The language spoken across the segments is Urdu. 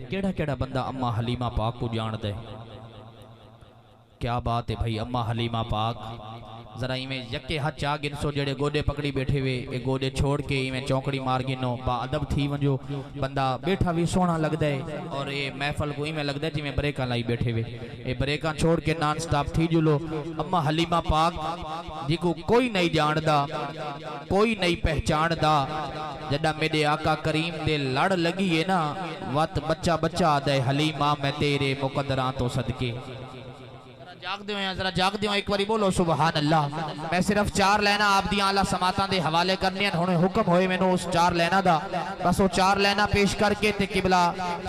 کیڑا کیڑا بندہ اما حلیمہ پاک کو جان دے؟ کیا بات ہے بھائی، اما حلیمہ پاک ذرا ایویں یکے ہاتھ چاہ گنسو جڑے گوڈے پکڑی بیٹھے ہوئے، اے گوڈے چھوڑ کے ایویں چونکڑی مار گنو، با ادب تھی ونجو، بندہ بیٹھا بھی سونا لگ دے، اور اے محفل کو ایویں لگ دے جی میں بریکاں لائی بیٹھے ہوئے، اے بریکاں چھوڑ کے نان سٹاپ تھی جلو۔ اما حلیمہ پاک جی کو کوئی نہیں جان دا، کوئی نہیں پہچان دا، جڑا میرے آقا کریم دے لڑ لگی ہے نا، وقت بچہ بچہ دے حلیمہ میں تیرے مقدران تو صدقے۔ جاگ دیو ہیں، ذرا جاگ دیو، ایک باری بولو سبحان اللہ۔ میں صرف 4 لینا آپ دیاں اللہ سماعتاں دے حوالے کرنے ہیں، ہونے حکم ہوئے میں نو اس 4 لینا دا، بس وہ 4 لینا پیش کر کے تے قبلہ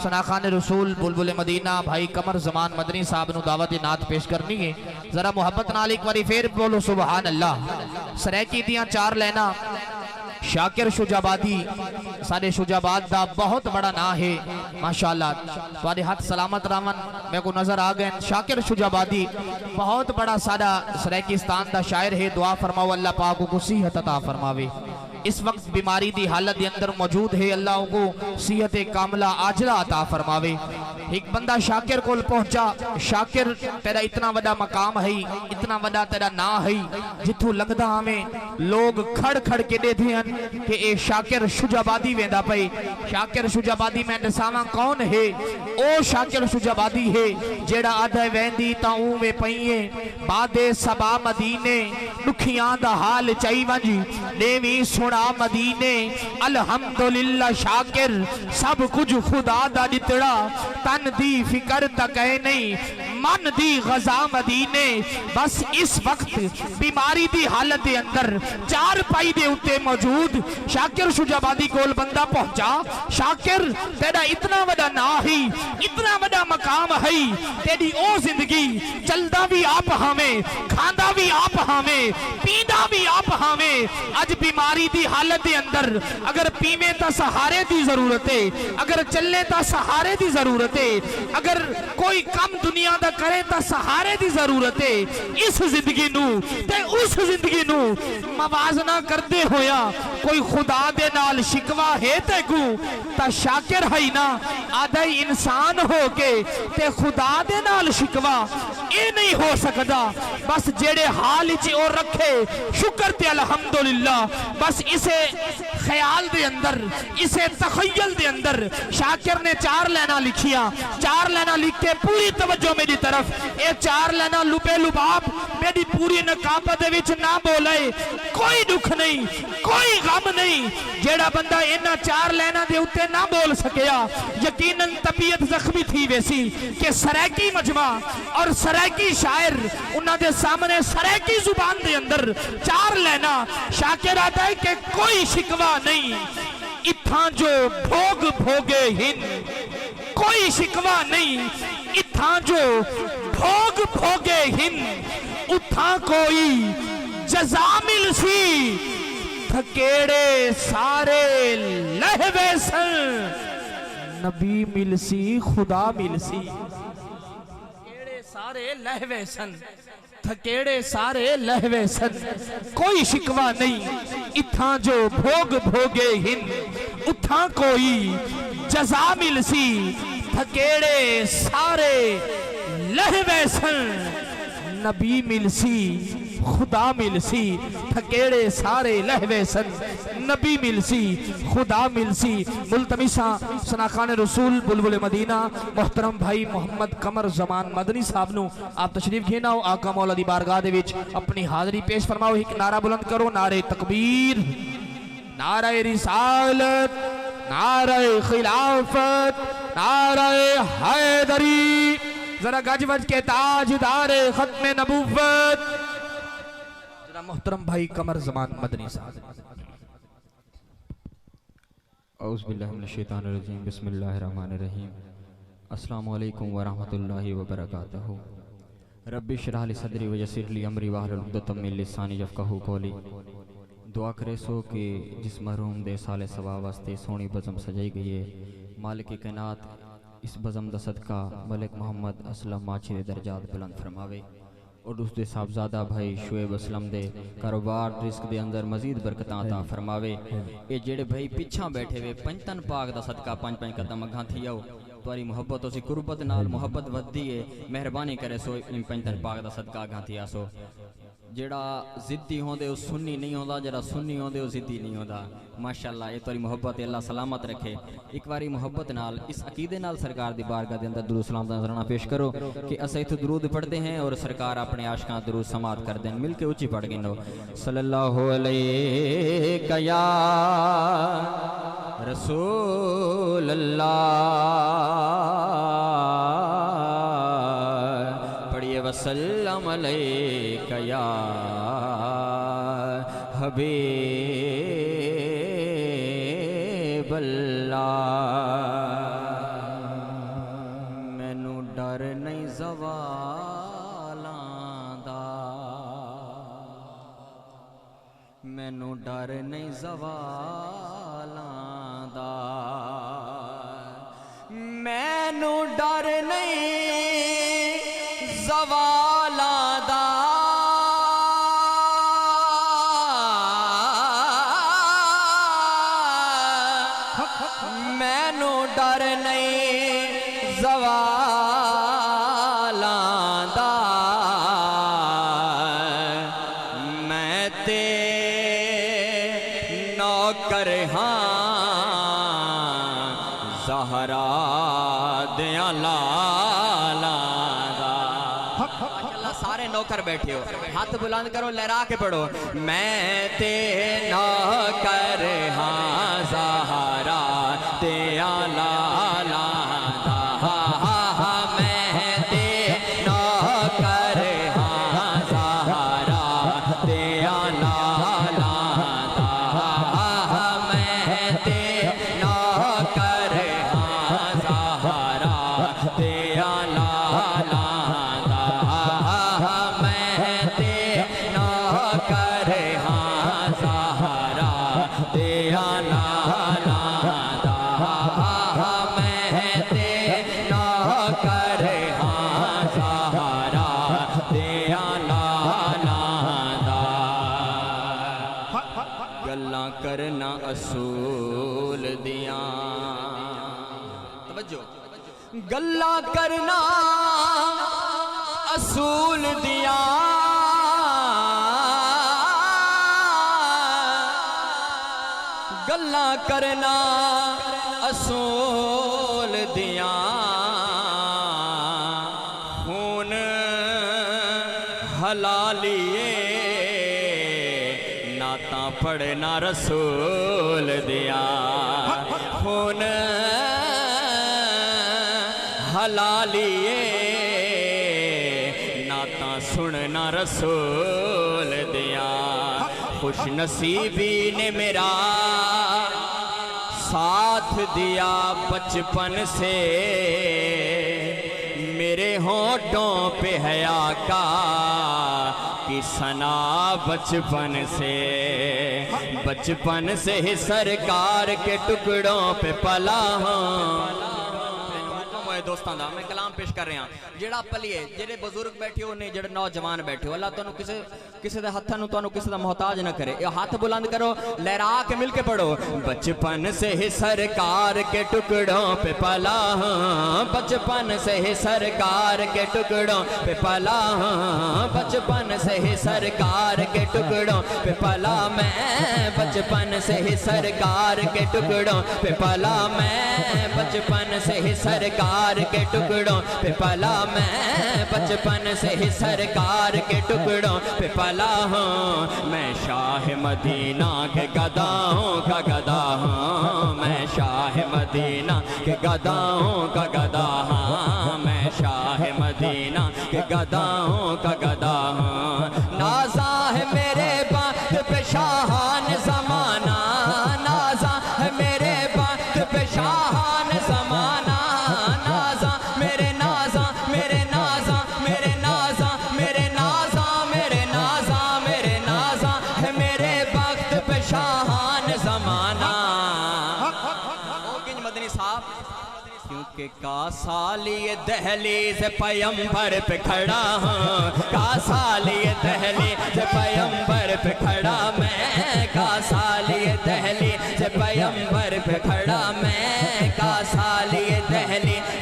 ثناخان رسول بلبل مدینہ بھائی قمر زمان مدنی صاحب نو دعوت نعت پیش کرنی ہے۔ ذرا محبت نال ایک باری پھر بولو سبحان اللہ۔ سریکی دیاں 4 لینا، شاکر شجابادی سارے شجاباد دا بہت بڑا نا ہے ماشاءاللہ، تمہارے ہاتھ سلامت رامن میں کو نظر آگئے۔ شاکر شجابادی بہت بڑا سارا سریکستان دا شاعر ہے، دعا فرماؤ اللہ پاک کو صحت عطا فرماوے۔ اس وقت بیماری دی حالت دے اندر موجود ہے، اللہ کو صحت کاملہ عاجلہ عطا فرماوے۔ ایک بندہ شاکر کو پہنچا، شاکر تیرا اتنا وڈا مقام ہے، اتنا وڈا تیرا نا ہے، جتھو لگدا ہمیں لوگ کھڑ کھڑ کے دے دیں کہ اے شاکر شجابادی ویندہ پئی۔ شاکر شجابادی میں دساواں کون ہے؟ او شاکر شجابادی ہے جیڑا آدھے ویندی تا اوے پئیے، بعد سبا مدینے نکھیاں دا حال چائی ونجی، نیوی سنا مدینے الحمدللہ شاکر سب کچھ خدا دا دتڑا، تن دی فکر تکے نہیں من دی غزا مدینے۔ بس اس وقت بیماری دی حالت دے اندر 4 پائی دے اتے موجود شاکر شجابادی کول بندہ پہنچا۔ شاکر تیرا اتنا وڈا نا ہی، اتنا وڈا مقام ہے، تیری او زندگی چلدا بھی آپ ہمیں، کھاندا بھی آپ ہمیں، پیندا بھی آپ ہمیں۔ اج بیماری دی حالت دے اندر اگر پیویں تا سہارے دی ضرورت ہے، اگر چلے تا سہارے دی ضرورت ہے، اگر کوئی کم دنیا دا کرے تا سہارے دی ضرورت ہے، اس زندگی نو تے اس زندگی نو موازنہ کردے ہویا کوئی خدا دے نال شکوا ہے تے کو تا شاکر ہے نا، آدھائی انسان ہو کے تے خدا دے نال شکوا اے نہیں ہو سکتا۔ بس جیڑے حال چے اور رکھے شکر تے الحمدللہ، بس اسے خیال دے اندر، اسے تخیل دے اندر شاکر نے 4 لینا لکھیا۔ 4 لینا لکھ کے پوری توجہ میری طرف، اے 4 لینا لبے لباب میری پوری نقابت دے وچ نہ بولے، کوئی دکھ نہیں، کوئی غم نہیں۔ جیڑا بندہ انہا 4 لینا دے اتے نہ بول سکیا، یقیناً طبیعت زخمی تھی ویسی کہ سریکی مجمع اور سریکی شاعر انہا دے سامنے سریکی زبان دے اندر 4 لینا شاکر آتا ہے کہ کوئی شکوا نہیں، اتھاں جو بھوگ بھوگے ہن کوئی شکوا نہیں، اتھاں جو بھوگ بھوگے ہن اتھاں کوئی جزا مل سی، تھکیڑے سارے لہوے سن نبی مل سی خدا مل سی۔ تھکیڑے سارے لہوے سن، تھکیڑے سارے لہوے سن، کوئی شکوا نہیں، اتھاں جو بھوگ بھوگے ہن اتھاں کوئی جزا مل سی، تھکیڑے سارے لہوے سن نبی مل سی خدا مل سی، تھکیڑے سارے لہوے سن نبی مل سی خدا مل سی۔ ملتمساں ثناخان رسول بلبل مدینہ محترم بھائی محمد قمر زمان مدنی صاحب نو آپ تشریف گھیناؤ، آقا مولا دی بارگاہ دے وچ اپنی حاضری پیش فرماؤ۔ ایک نعرہ بلند کرو، نعرہ تکبیر، نعرہ رسالت، نعرہ خلافت، نعرہ حیدری، ذرا گج وج کے تاجدار ختم نبوت ذرا محترم بھائی قمر زمان مدنی صاحب۔ اعوذ باللہ من الشیطان الرجیم، بسم اللہ الرحمن الرحیم۔ السلام علیکم ورحمت اللہ وبرکاتہ۔ رب اشرح لی صدری ویسر لی امری واحلل عقدۃ من لسانی یفقہوا قولی۔ دعا کرے سو کہ جس محروم دے سال ثواب واسطے سونی بزم سجائی گئی ہے، مالک کائنات اس بزم دا صدقہ ملک محمد اسلم ماچھی دے درجات بلند فرماوے، اور اس دے صاحبزادہ بھائی شعیب اسلم دے کاروبار رزق دے اندر مزید برکتاں عطا فرماوے۔ اے جڑے بھائی پیچھاں بیٹھے ہوئے پنجتن پاک دا صدقہ 5 قدم اگھاں تھی آؤ، تاری محبت اسی قربت نال محبت ودی ہے مہربانی کرے سو پنجتن پاک دا صدقہ گھانتی آسو جڑا ضدی ہوندے اس سنی نہیں ہوندا جڑا سنی ہوندے اس ضدی نہیں ہوندا ماشاءاللہ یہ تاری محبت اللہ سلامت رکھے ایک باری محبت نال اس عقیدے نال سرکار دی بارگاہ دے اندر درود سلام دا نذرانہ پیش کرو کہ اسا ایتھے درود پڑھتے ہیں اور سرکار اپنے عاشقاں درود سماعت کر دیں مل کے اونچی پڑھ گنو صلی اللہ علیہ یا رسول اللہ پڑھیے وسلم علیک یا حبیب اللہ مینوں ڈر نہیں زوالاں دا مینوں ڈر نہیں زوالاں دا مینوں ڈر نہیں زوالاں دا مینوں ڈر نہیں زوالاں دا میں تے نوکر ہاں زہرا دیاں لالاں دا ماشاءاللہ سارے نوکر بیٹھے ہو ہاتھ بلند کرو لہرا کے پڑھو میں تے نوکر ہاں زہرا دیاں لالاں دا میں تے نوکر ہاں زہرا دیاں لالاں دا میں تے نوکر ہاں زہرا دیاں لالاں دا میں تے نوکر ہاں زہرا دیاں لالاں دا میں تے نوکر ہاں زہرا دیاں لالاں دا گلاں کرنا اصول دیاں توجہ گلاں کرنا اصول دیاں گلاں کرنا اصول دیاں خون حلالیے نعتاں پڑھنا رسول دیاں خون حلالیے نعتاں سننا رسول دیاں خوش نصیبی نے میرا ساتھ دیا بچپن سے میرے ہونٹوں پہ حیا کا کی ثنا بچپن سے ہی سرکار کے ٹکڑوں پہ پلا ہوں دوستان دا میں کلام پیش کر رہے ہیں جڑا پلیے جڑے بزرگ بیٹھے ہو نہیں جڑے نوجوان بیٹھے ہو اللہ تانوں کسے دے ہتھاں نوں تانوں کسے دا محتاج نہ کرے یہ ہاتھ بلند کرو لہرا کے مل کے پڑھو بچپن سے ہی سرکار کے ٹکڑوں پہ پلا ہوں بچپن سے ہی سرکار کے ٹکڑوں پہ پلا ہوں بچپن سے ہی سرکار کے ٹکڑوں پہ پلا میں بچپن سے ہی سرکار کے ٹکڑوں پہ پلا میں بچپن سے ہی سرکار کے ٹکڑوں پہ پلا میں بچپن سے ہی سرکار کے ٹکڑوں پہ پلا ہوں میں شاہ مدینہ کے گداؤں کا گدا ہوں میں شاہ مدینہ کے گداؤں کا گدا ہوں میں شاہ مدینہ کے گداؤں کا گدا ہوں نازا ہے میرے بات پہ شاہان زمانہ نازا ہے میرے بات پہ شاہان زمانہ کیونکہ کاسالی دہلیز پیمبر پہ کھڑا ہوں کاسالی دہلیز پیمبر پہ کھڑا میں کاسالی دہلیز پیمبر پہ کھڑا میں کاسالی دہلیز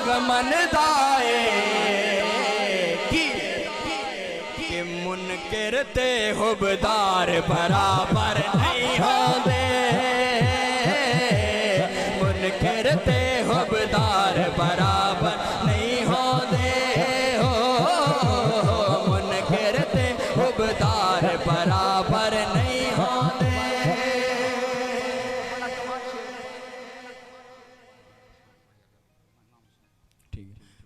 آگمن دائے کہ منکر تے حبدار برابر نہیں ہوندے منکر تے حبدار برابر نہیں ہوندے منکر تے حبدار برابر نہیں ہوندے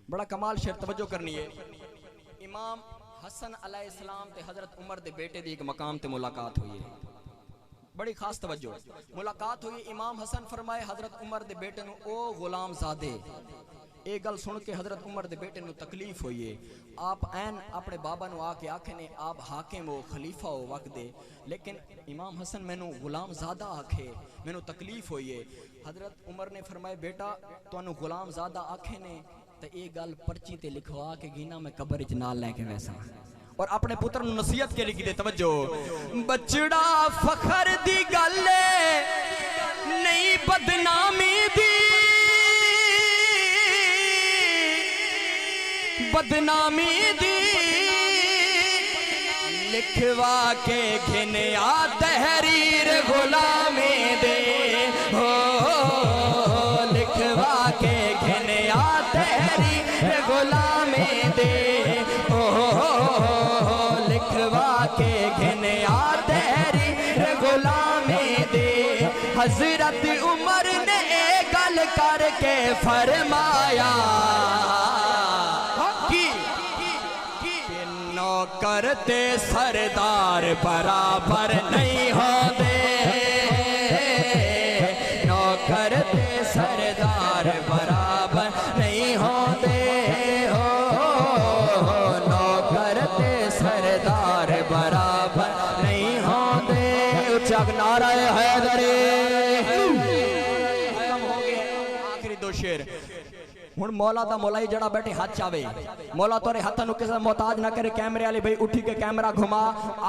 بڑا کمال شعر توجہ کرنی ہے امام حسن علیہ السلام تے حضرت عمر دے بیٹے دی ایک مقام تے ملاقات ہوئی ہے بڑی خاص توجہ ملاقات ہوئی امام حسن فرمائے حضرت عمر دے بیٹے نو او غلام زادے ایک گل سن کے حضرت عمر دے بیٹے نو تکلیف ہوئی ہے آپ این اپنے بابا نو آکے آکھے نے آپ حاکم ہو خلیفہ ہو وقت دے لیکن امام حسن میں نو غلام زادہ آکھے میں نو تکلیف ہوئی ہے حضرت عمر نے فرمائے بیٹا تو انو غلام زادہ آکھے نے تو ایک گل پرچی تے لکھوا کے گینا میں قبر اچ نال لے کے ویسا اور اپنے پتر نو نصیحت کے لکھی دے توجہ بچڑا فخر دی گل نہیں بدنامی دی بدنامی دی لکھوا کے گھنیا تحریر غلامی دے لکھوا کے گھنیا تحریر غلامی دے لکھوا کے گھنیا تحریر غلامی دے حضرت عمر نے ایک گل کر کے فرمایا کرتے سردار برابر نہیں ہوندے نوکرتے سردار برابر نہیں ہوندے نوکرتے سردار برابر نہیں ہوندے اچھا نعرہ حیدری ختم ہو گئے آخری دو شعر ہن مولا دا مولائی جڑا بیٹھے ہاتھ چاوے مولا تورے ہاتھاں نو کسے محتاج نہ کرے کیمرے والے بھائی اٹھی کے کیمرہ گھما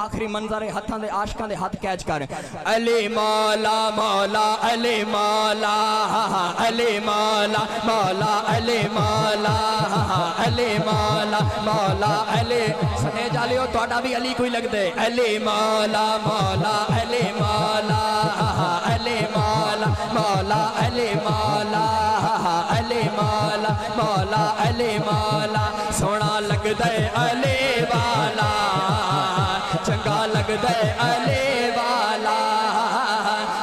آخری منظر ہاتھاں دے عاشقاں دے ہاتھ کیچ کر علی مولا مولا علی مولا علی مولا مولا علی مولا علی مولا مولا علی سنے جالیو تہاڈا بھی علی کوئی لگ دے علی مولا مولا علی مولا علی مولا مولا علی مولا علی مولا مولا علی مولا سونا لگ دے علی والا چنگا لگ دے علی والا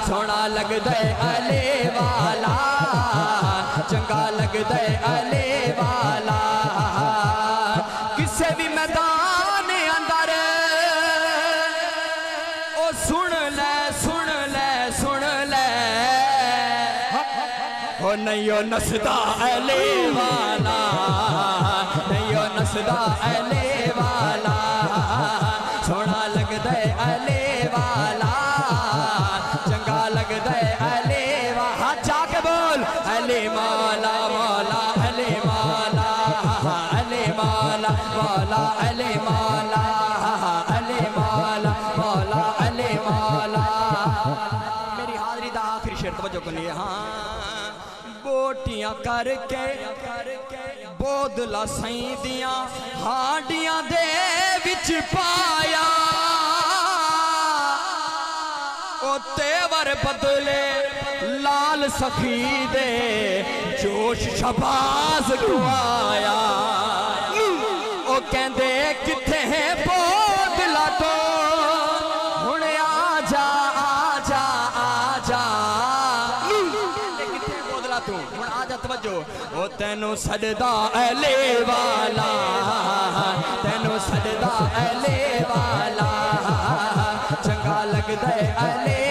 سونا لگ دے علی والا چنگا لگ دے علی والا کسے بھی میدان اندر او سن لے سن لے سن لے او نہیں نسدا علی والا نہیں نسدا علی والا سونا لگ دے علی والا چنگا لگ دے علی والا ہاتھ جا کے بول علی مولا مولا علی مولا علی مولا مولا علی مولا علی مولا مولا علی مولا میری حاضری دا آخری شعر توجہ کرنی ہے ہاں بوٹیاں کر کے بودلا سائیں دیاں ہاڈیاں دے وچ پایا او تیور بدلے لال سخی دے جوش شباز گوایا او کہندے کتھے ہیں بودلا تو ہن آ جا آ جا آ جا توجہ او تینو سجدہ علی والا تینو سجدہ علی والا چنگا لگ دے علی